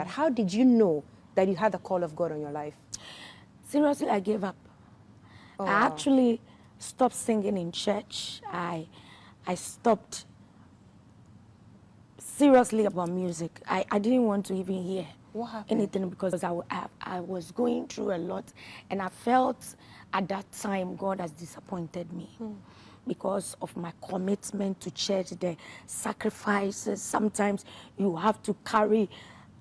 But how did you know that you had the call of God on your life? Seriously, I gave up. Oh, I actually stopped singing in church. I stopped seriously about music. I didn't want to even hear anything because I was going through a lot, and I felt at that time God has disappointed me because of my commitment to church, the sacrifices. Sometimes you have to carry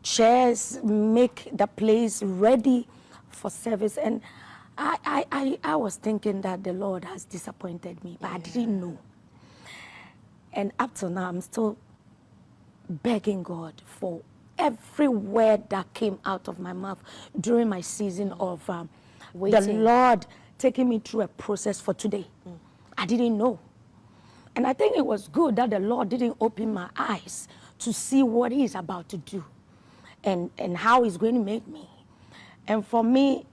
chairs, make the place ready for service, and I was thinking that the Lord has disappointed me, but I didn't know. And up till now, I'm still begging God for every word that came out of my mouth during my season of the Lord taking me through a process for today. I didn't know. And I think it was good that the Lord didn't open my eyes to see what He's about to do and how He's going to make me. And for me,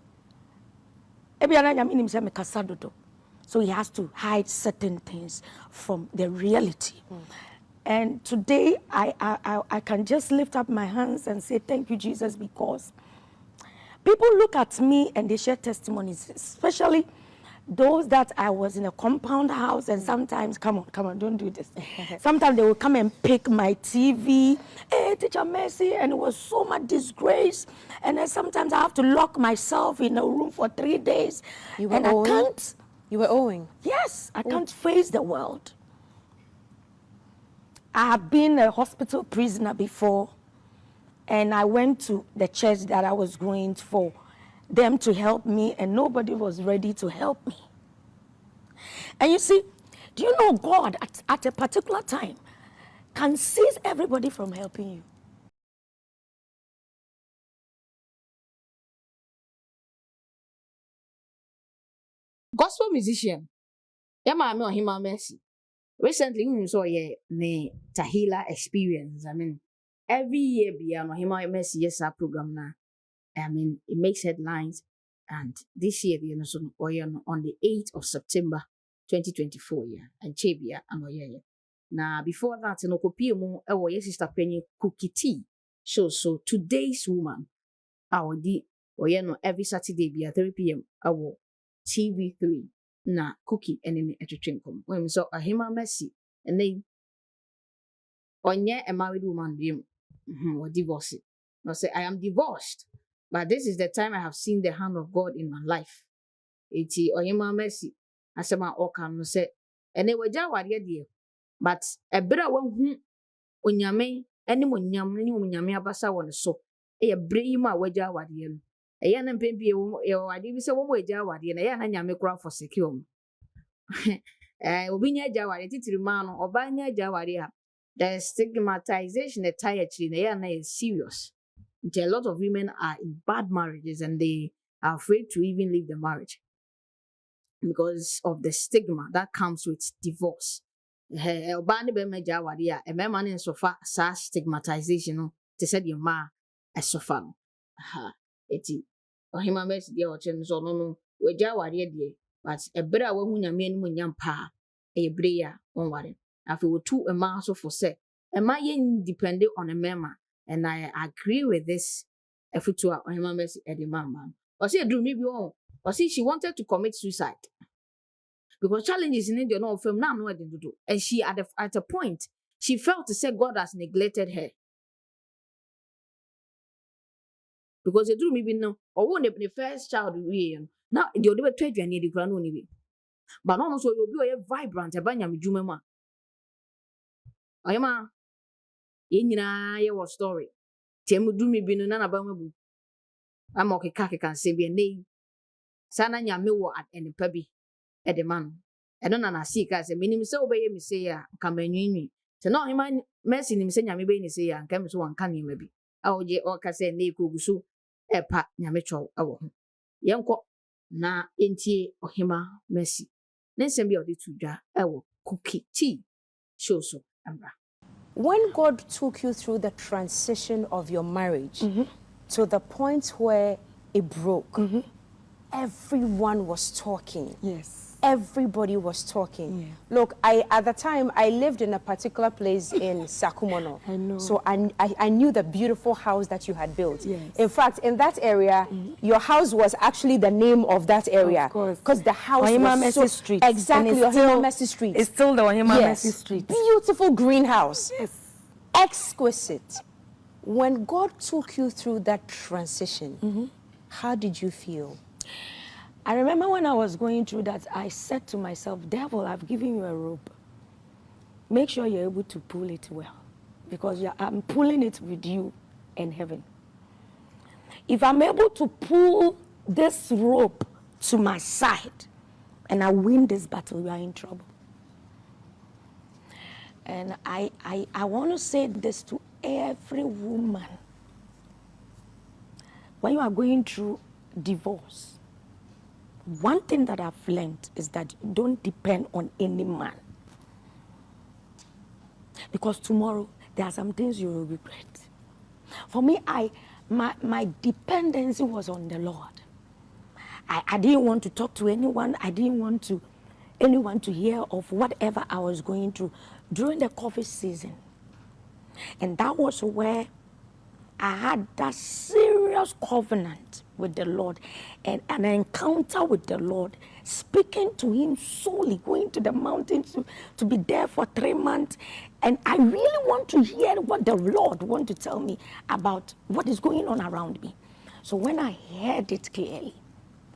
so He has to hide certain things from the reality. And today, I can just lift up my hands and say, thank you, Jesus, because people look at me and they share testimonies, especially those that I was in a compound house, and sometimes, come on, don't do this. Sometimes they will come and pick my TV, hey, Teacher Mercy, and it was so much disgrace. And then sometimes I have to lock myself in a room for 3 days. You were and owing? I can't. You were owing? Yes, I can't face the world. I have been a hospital prisoner before, and I went to the church that I was going for them to help me, and nobody was ready to help me. And you see, do you know God at a particular time can seize everybody from helping you? Gospel musician, Ohemaa Mercy. Recently, we saw the Tahila experience. I mean, every year, Ohemaa Mercy yes, our program now. I mean, it makes headlines. And this year, on the 8th of September, 2024, and Chebia, and now, before that, Sister Penny Cookie Tea show. So today's woman, every Saturday, 3 p.m. TV3 na Cookie and in a trinkum. When so Ohemaa Mercy and they a married woman or divorced. No say I am divorced, but this is the time I have seen the hand of God in my life. Iti Ohemaa Mercy asema oka no say and they were jawade de but a bra hu onyame ene monyam ne onyame abasa won so e bre yi ma wajawade no eya na mpempie e wade bi se wo mo jawade na eya na nyame kura for secure obi nya jawade titiri ma no oba nya jawade ha the stigmatization the tie actually na eya na is serious. A lot of women are in bad marriages and they are afraid to even leave the marriage because of the stigma that comes with divorce. Oba ne be ma jawade a e me ma ne sofa sa stigmatization no te said your ma e sofa no eti Ohemaa Mercy de o chen so no we jawade de but ebere a wahu nyame anim nyam pa e bere ya onware afi wo tu e ma so for say e ma ye depend on a mema. And I agree with this Efutua Ohemaa Mercy Edimama. Or say do me be on. Or see she wanted to commit suicide. Because challenges in India no film now no to do. And she at a point she felt to say God has neglected her. Because they do me be no or won't the first child we now the other trade you need the ground only. But no so you'll be a vibrant a banyam jumema. Ohemaa Yenina ye was story. Temu do me be no na ba mabu. Ama okeka kan se bi nei. Sana nyame wo at enipa bi e de man. E no na see ka se minim se obeye mi se ya ka manwinwi. Se no Ohemaa Mercy nim se nyame be ni se ya nka mi so wanka ne ma bi. A oje o ka se nei kogusu e pa nyame twa wo ho. Yenko na entie Ohemaa Mercy. Ne nsem bi odi tudwa e wo Cookie Tea show so ambra. When God took you through the transition of your marriage to the point where it broke, everyone was talking. Yes. everybody was talking. Yeah. Look, at the time, I lived in a particular place in Sakumono. I know. So I knew the beautiful house that you had built. Yes. In fact, in that area, your house was actually the name of that area. Of course. Because the house Ohemaa was Mercy so... Street. Exactly, Ohemaa Mercy Street. It's still the Ohemaa Yes. Mercy Street. Beautiful greenhouse. Yes. Exquisite. When God took you through that transition, how did you feel? I remember when I was going through that, I said to myself, devil, I've given you a rope. Make sure you're able to pull it well, because I'm pulling it with you and heaven. If I'm able to pull this rope to my side and I win this battle, we are in trouble. And I want to say this to every woman. When you are going through divorce, one thing that I've learned is that you don't depend on any man. Because tomorrow, there are some things you will regret. For me, my dependency was on the Lord. I didn't want to talk to anyone. I didn't want anyone to hear of whatever I was going through during the COVID season. And that was where I had that serious covenant with the Lord and an encounter with the Lord, speaking to him solely, going to the mountains to be there for 3 months. And I really want to hear what the Lord wants to tell me about what is going on around me. So when I heard it clearly,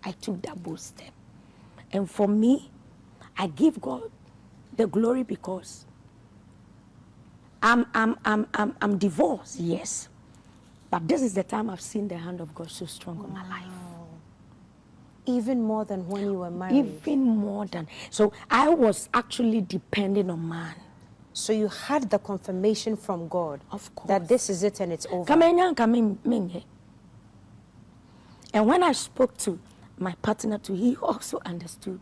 I took that bold step. And for me, I give God the glory because I'm divorced, yes. But this is the time I've seen the hand of God so strong on my life. Even more than when you were married? Even more than. So I was actually depending on man. So you had the confirmation from God, of course, that this is it and it's over. And when I spoke to my partner too, he also understood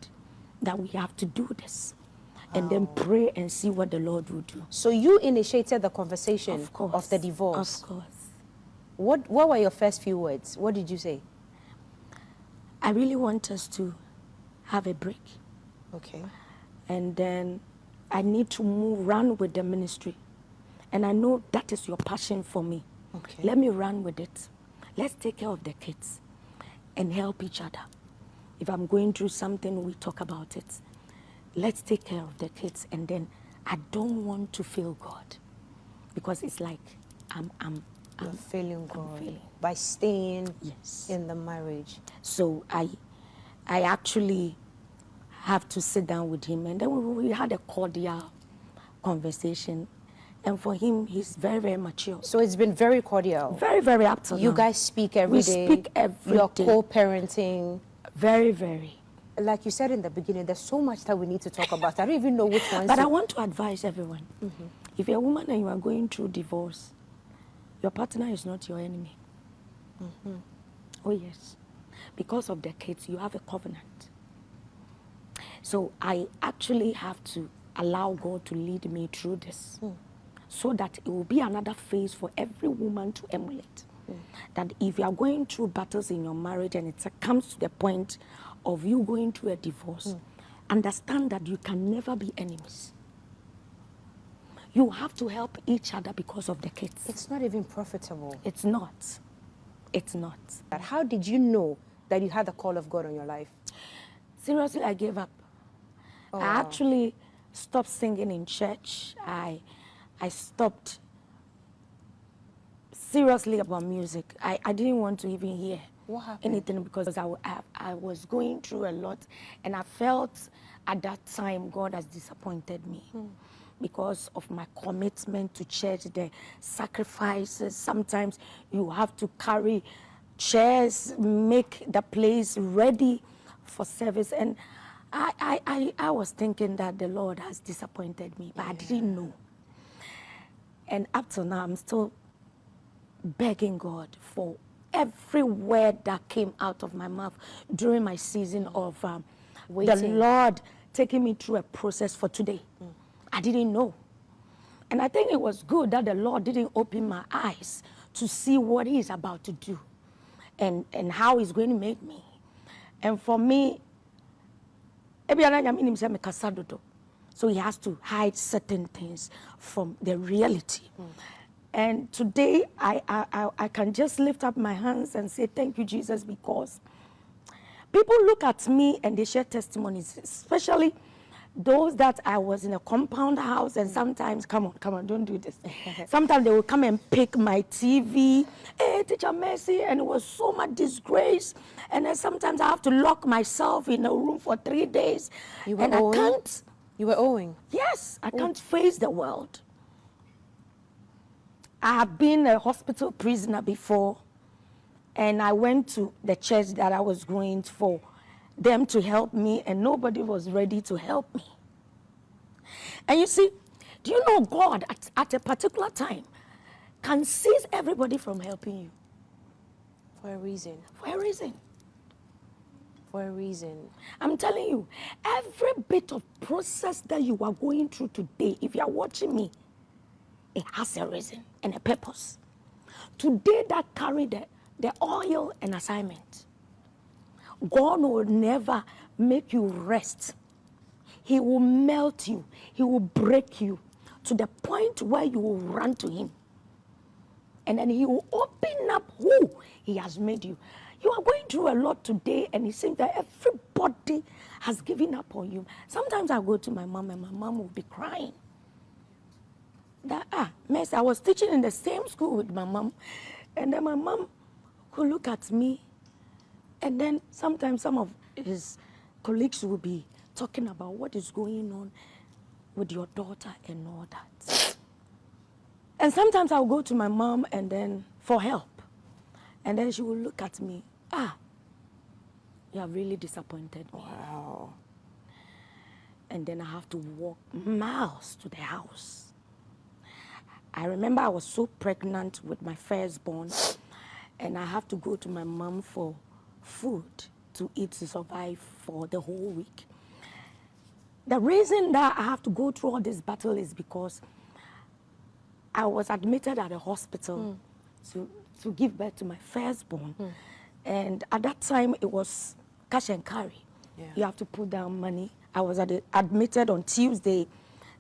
that we have to do this. And then pray and see what the Lord will do. So you initiated the conversation of the divorce? Of course. What were your first few words? What did you say? I really want us to have a break. Okay. And then I need to run with the ministry. And I know that is your passion for me. Okay. Let me run with it. Let's take care of the kids and help each other. If I'm going through something, we talk about it. Let's take care of the kids. And then I don't want to fail God, because it's like I'm failing God. I'm failing. By staying yes. in the marriage. So I actually have to sit down with him, and then we had a cordial conversation. And for him, he's very, very mature. So it's been very cordial. Very, very up to now. You guys speak every day. We speak every day. You're co-parenting. Very, very. Like you said in the beginning, there's so much that we need to talk about. I don't even know which ones. But I want to advise everyone. If you're a woman and you are going through divorce, your partner is not your enemy. Oh, yes. Because of the kids, you have a covenant. So I actually have to allow God to lead me through this, so that it will be another phase for every woman to emulate. That if you are going through battles in your marriage and it comes to the point of you going through a divorce, understand that you can never be enemies. You have to help each other because of the kids. It's not even profitable. It's not. It's not. How did you know that you had the call of God on your life? Seriously, I gave up. Oh, I wow. actually stopped singing in church. I stopped seriously about music. I didn't want to even hear anything, because I was going through a lot, and I felt at that time God has disappointed me because of my commitment to church, the sacrifices. Sometimes you have to carry chairs, make the place ready for service, and I was thinking that the Lord has disappointed me, but I didn't know. And up to now, I'm still begging God for every word that came out of my mouth during my season of the Lord taking me through a process for today. I didn't know. And I think it was good that the Lord didn't open my eyes to see what He's about to do and how He's going to make me. And for me, So he has to hide certain things from the reality. And today, I can just lift up my hands and say, thank you, Jesus, because people look at me and they share testimonies, especially those that I was in a compound house, and sometimes, come on, don't do this. Sometimes they will come and pick my TV, hey, Teacher Mercy, and it was so much disgrace. And then sometimes I have to lock myself in a room for 3 days. You were and owing? I can't. You were owing? Yes, I can't face the world. I have been a hospital prisoner before, and I went to the church that I was going for them to help me, and nobody was ready to help me. And you see, do you know God at a particular time can seize everybody from helping you? For a reason. For a reason. For a reason. I'm telling you, every bit of process that you are going through today, if you are watching me, it has a reason and a purpose. Today that carry the oil and assignment. God will never make you rest. He will melt you. He will break you to the point where you will run to him. And then he will open up who he has made you. You are going through a lot today, and it seems that everybody has given up on you. Sometimes I go to my mom, and my mom will be crying. That, Mercy, I was teaching in the same school with my mom, and then my mom could look at me, and then sometimes some of his colleagues will be talking about what is going on with your daughter and all that. And sometimes I'll go to my mom and then for help. And then she will look at me, you have really disappointed me. Wow. And then I have to walk miles to the house. I remember I was so pregnant with my firstborn, and I have to go to my mom for food to eat to survive for the whole week. The reason that I have to go through all this battle is because I was admitted at a hospital to give birth to my firstborn. And at that time, it was cash and carry. Yeah. You have to put down money. I was admitted on Tuesday.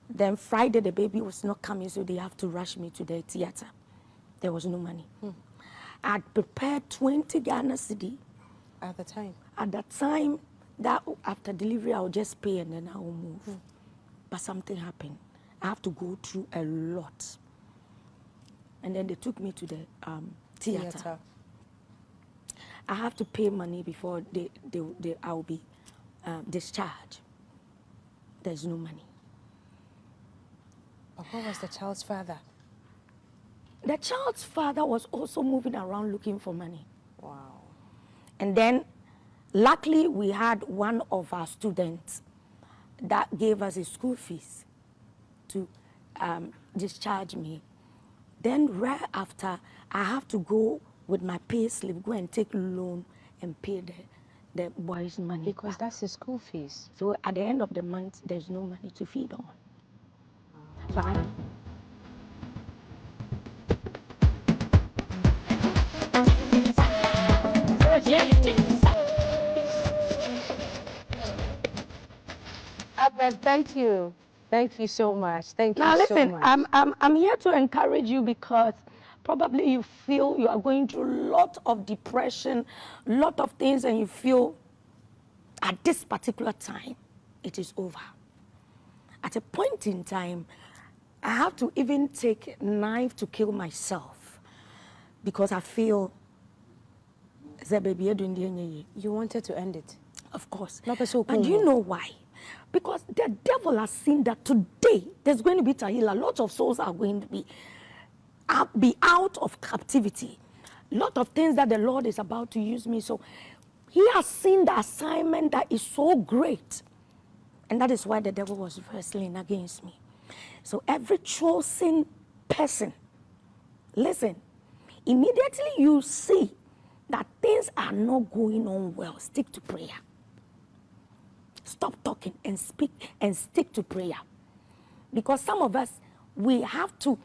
Then Friday, the baby was not coming, so they have to rush me to the theater. There was no money. I had prepared 20 Ghana cedi. At the time? At that time, that after delivery, I'll just pay and then I will move. But something happened. I have to go through a lot. And then they took me to the theater. I have to pay money before I'll be discharged. There's no money. But what was the child's father? The child's father was also moving around looking for money. Wow. And then, luckily, we had one of our students that gave us his school fees to discharge me. Then right after, I have to go with my pay slip, go and take loan and pay the boy's money. Because that's his school fees. So at the end of the month, there's no money to feed on. So Thank you. Thank you so much. Thank you now so listen, much. I'm here to encourage you because probably you feel you are going through a lot of depression, lot of things, and you feel at this particular time, it is over. At a point in time, I have to even take a knife to kill myself because I feel You wanted to end it. of course. Not so But do you know why? Because the devil has seen that today there's going to be Tahila. Lots of souls are going to be out of captivity. Lot of things that the Lord is about to use me. So he has seen the assignment that is so great. And that is why the devil was wrestling against me. So every chosen person, listen, immediately you see that things are not going on well, stick to prayer. Stop talking and speak and stick to prayer. Because some of us, we have to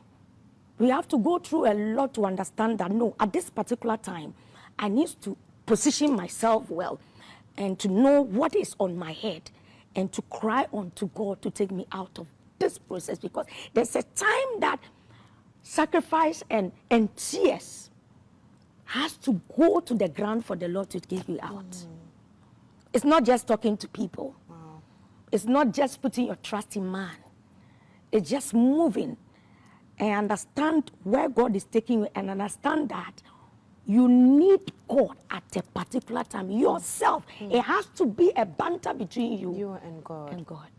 go through a lot to understand that, no, at this particular time, I need to position myself well and to know what is on my head and to cry unto God to take me out of this process, because there's a time that sacrifice and tears has to go to the ground for the Lord to give you out. It's not just talking to people. It's not just putting your trust in man. It's just moving and understand where God is taking you, and understand that you need God at a particular time yourself. It has to be a banter between you and God.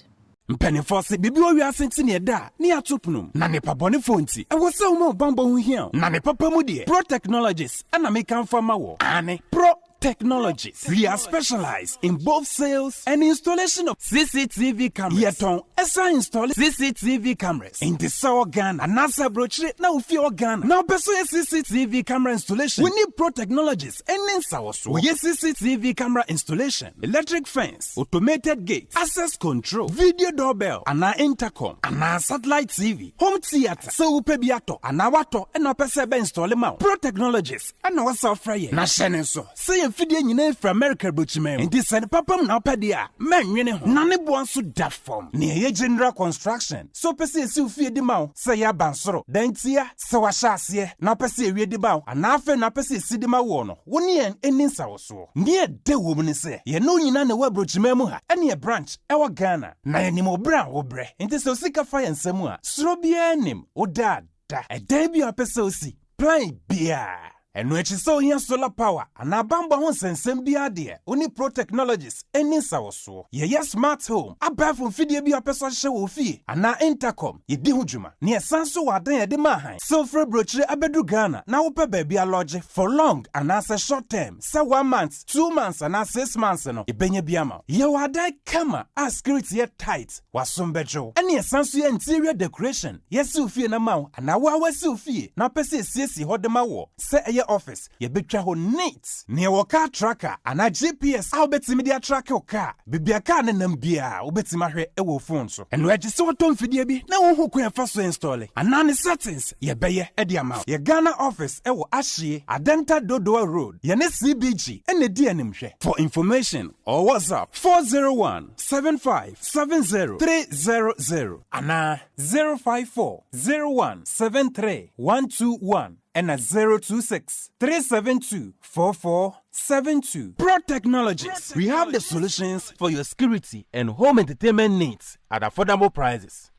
Mpenifo se bibi owi asenti ne da ne atopnum na ne pabone fonti e wo se wo ma bambo hu hia na ne papa mu de Pro Technologies ana me kan fama wo ane Pro Technologies. We are specialized in both sales and installation of CCTV cameras. Yeton esa install CCTV cameras in the South Ghana and NASA brochure na ufi Ghana. Now beso CCTV camera installation. We need Pro Technologies and then sawoso. We CCTV camera installation, electric fence, automated gate, access control, video doorbell, ana intercom, ana satellite TV, home theater. So upe biato ana wato and na pese be install ma. Pro Technologies and na wasa frye. Na shene so. Say fidie nyina fra America bochime ndi sene papam na opade a manwene ho na ne bo anso da form ne ye general construction so pese esi ufie di ma se ya bansoro dantia se wa hyase na pese ewie di ba ana afa na pese esi di ma wo no woni en eni nsawoso ne de wo mu ne se ye no nyina ne wa brochime mu ha ene branch e wa Ghana na ye ni mo bra wo bre nti se osika fa ye nsam a soro bia nim wo da e da bia pese osi plan bia. And when she saw here solar power, and a bamba hon sensem bi ade, only Pro Technologies, any sawoso. Ye smart home, a buy from Fidia bi a person show fee, and na intercom, ye di hujuma, near Sanso Wadan de Mahan. So for brochure abedu Ghana, now upe baby a lodge for long and as a short term, say 1 month, 2 months, and as 6 months, no, ibenye biama. Ye wadai kama, as security yet tight, was some bejo. And ye Sanso interior decoration, yes, Sufi and a mouth, and now wa Sufi, now pese sisi hodemawo, say office ye betwa ho neat ne wo car tracker ana GPS a obetimi dia track your car bibia car ne nam bia obetimi ahwe e wo phone so eno agi se woton fidie bi na wo ho kwan fa so install ana ne settings ye beye e dia ma ye Ghana office e wo ahye Adenta Dodoa Road ye ne CBG ene di animhwe. For information or WhatsApp 401-7570-300 ana 054-0173-121 and at 026-372-4472. Pro Technologies. We have the solutions for your security and home entertainment needs at affordable prices.